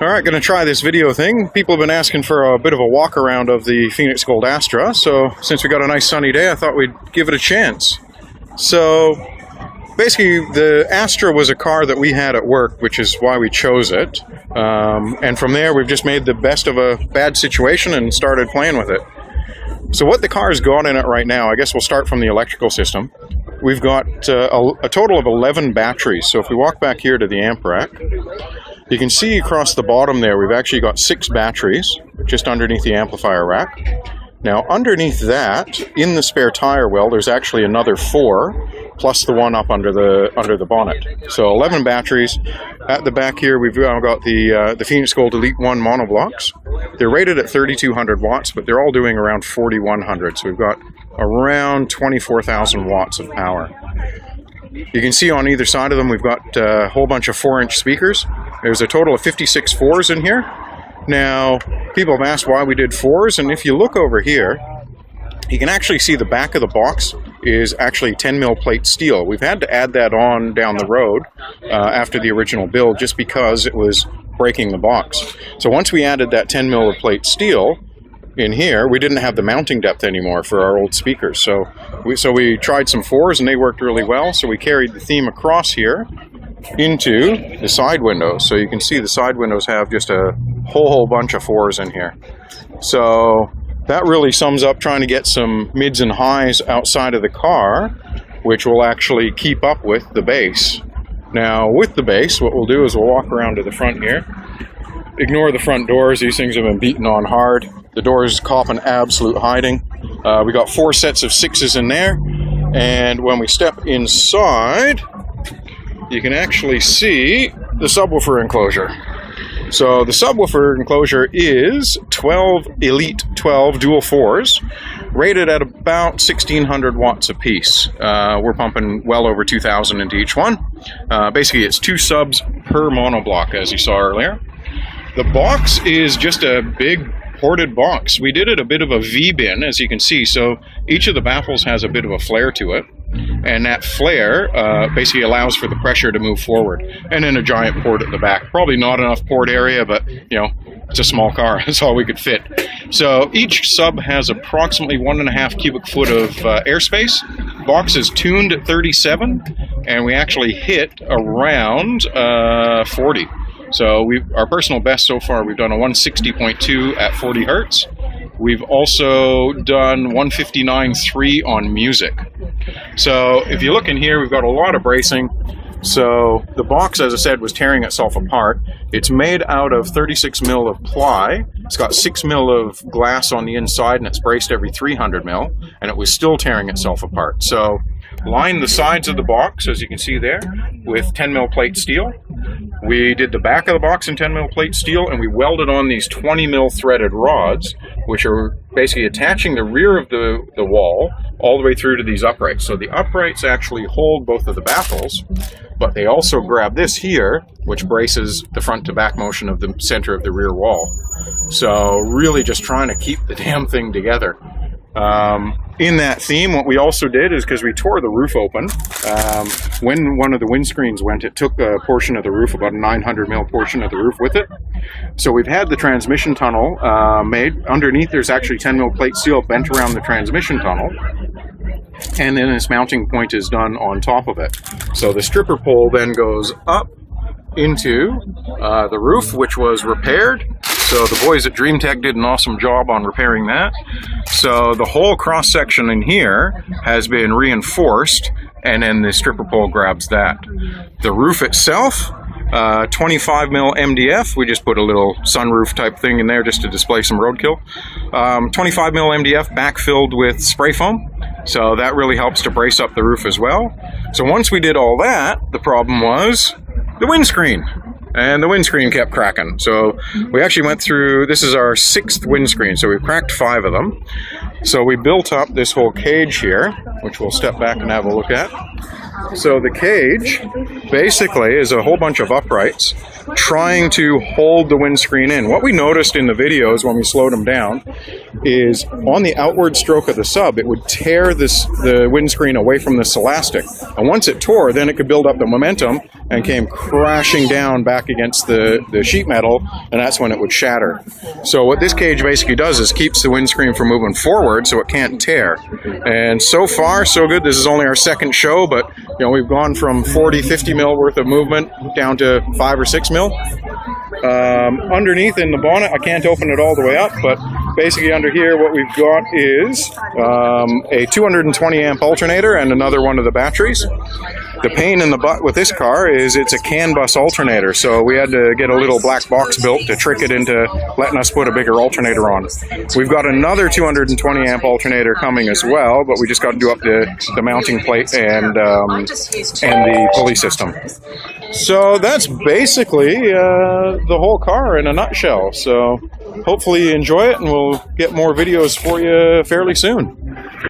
Alright, going to try this video thing. People have been asking for a bit of a walk around of the Phoenix Gold Astra, so since we got a nice sunny day, I thought we'd give it a chance. So, basically, the Astra was a car that we had at work, which is why we chose it. And from there, we've just made the best of a bad situation and started playing with it. So what the car's got in it right now, I guess we'll start from the electrical system. We've got a total of 11 batteries. So if we walk back here to the amp rack, you can see across the bottom there, we've actually got 6 batteries just underneath the amplifier rack. Now underneath that, in the spare tire well, there's actually another 4, plus the one up under the bonnet. So 11 batteries. At the back here, we've now got the Phoenix Gold Elite 1 monoblocks. They're rated at 3,200 watts, but they're all doing around 4,100. So we've got around 24,000 watts of power. You can see on either side of them, we've got a whole bunch of 4-inch speakers. There's a total of 56 4s in here. Now, people have asked why we did 4s, and if you look over here, you can actually see the back of the box is actually 10mm plate steel. We've had to add that on down the road after the original build just because it was breaking the box. So once we added that 10mm plate steel in here, we didn't have the mounting depth anymore for our old speakers. So we tried some 4s and they worked really well. So we carried the theme across here into the side windows. So you can see the side windows have just a whole bunch of 4s in here. So that really sums up trying to get some mids and highs outside of the car, which will actually keep up with the bass. Now with the bass, what we'll do is we'll walk around to the front here. Ignore the front doors, these things have been beaten on hard. The doors cop an absolute hiding. We got 4 sets of 6s in there, and when we step inside, you can actually see the subwoofer enclosure. So the subwoofer enclosure is 12 Elite 12 dual 4s, rated at about 1,600 watts a piece. We're pumping well over 2,000 into each one. Basically, it's 2 subs per monoblock, as you saw earlier. The box is just a big ported box. We did it a bit of a V-bin, as you can see, so each of the baffles has a bit of a flare to it, and that flare basically allows for the pressure to move forward, and then a giant port at the back. Probably not enough port area, but you know, it's a small car, that's all we could fit. So each sub has approximately 1.5 cubic foot of airspace. Box is tuned at 37, and we actually hit around 40. So our personal best so far, we've done a 160.2 at 40 hertz. We've also done 159.3 on music. So if you look in here, we've got a lot of bracing. So the box, as I said, was tearing itself apart. It's made out of 36mm of ply. It's got 6mm of glass on the inside, and it's braced every 300mm, and it was still tearing itself apart. So line the sides of the box, as you can see there, with 10mm plate steel. We did the back of the box in 10mm plate steel, and we welded on these 20mm threaded rods, which are basically attaching the rear of the wall all the way through to these uprights. So the uprights actually hold both of the baffles, but they also grab this here, which braces the front to back motion of the center of the rear wall. So really just trying to keep the damn thing together. In that theme, what we also did is, because we tore the roof open, when one of the windscreens went, it took a portion of the roof, about a 900mm portion of the roof with it. So we've had the transmission tunnel made. Underneath there's actually 10mm plate steel bent around the transmission tunnel, and then this mounting point is done on top of it. So the stripper pole then goes up into the roof, which was repaired. So the boys at DreamTech did an awesome job on repairing that. So the whole cross section in here has been reinforced, and then the stripper pole grabs that. The roof itself, 25mm MDF. We just put a little sunroof type thing in there just to display some roadkill. 25mm MDF backfilled with spray foam. So that really helps to brace up the roof as well. So once we did all that, the problem was the windscreen. And the windscreen kept cracking. So we actually went through, this is our 6th windscreen, so we've cracked 5 of them. So we built up this whole cage here, which we'll step back and have a look at. So the cage basically is a whole bunch of uprights trying to hold the windscreen in. What we noticed in the videos when we slowed them down is on the outward stroke of the sub, it would tear the windscreen away from this elastic. And once it tore, then it could build up the momentum and came crashing down back against the sheet metal, and that's when it would shatter. So what this cage basically does is keeps the windscreen from moving forward so it can't tear. And so far, so good. This is only our second show, but you know, we've gone from 40, 50 mil worth of movement down to 5 or 6 mil. Underneath in the bonnet, I can't open it all the way up, but basically under here what we've got is a 220 amp alternator and another one of the batteries. The pain in the butt with this car is it's a CAN bus alternator, so we had to get a little black box built to trick it into letting us put a bigger alternator on. We've got another 220 amp alternator coming as well, but we just got to do up the mounting plate and the pulley system. So that's basically the whole car in a nutshell. So hopefully you enjoy it, and we'll get more videos for you fairly soon.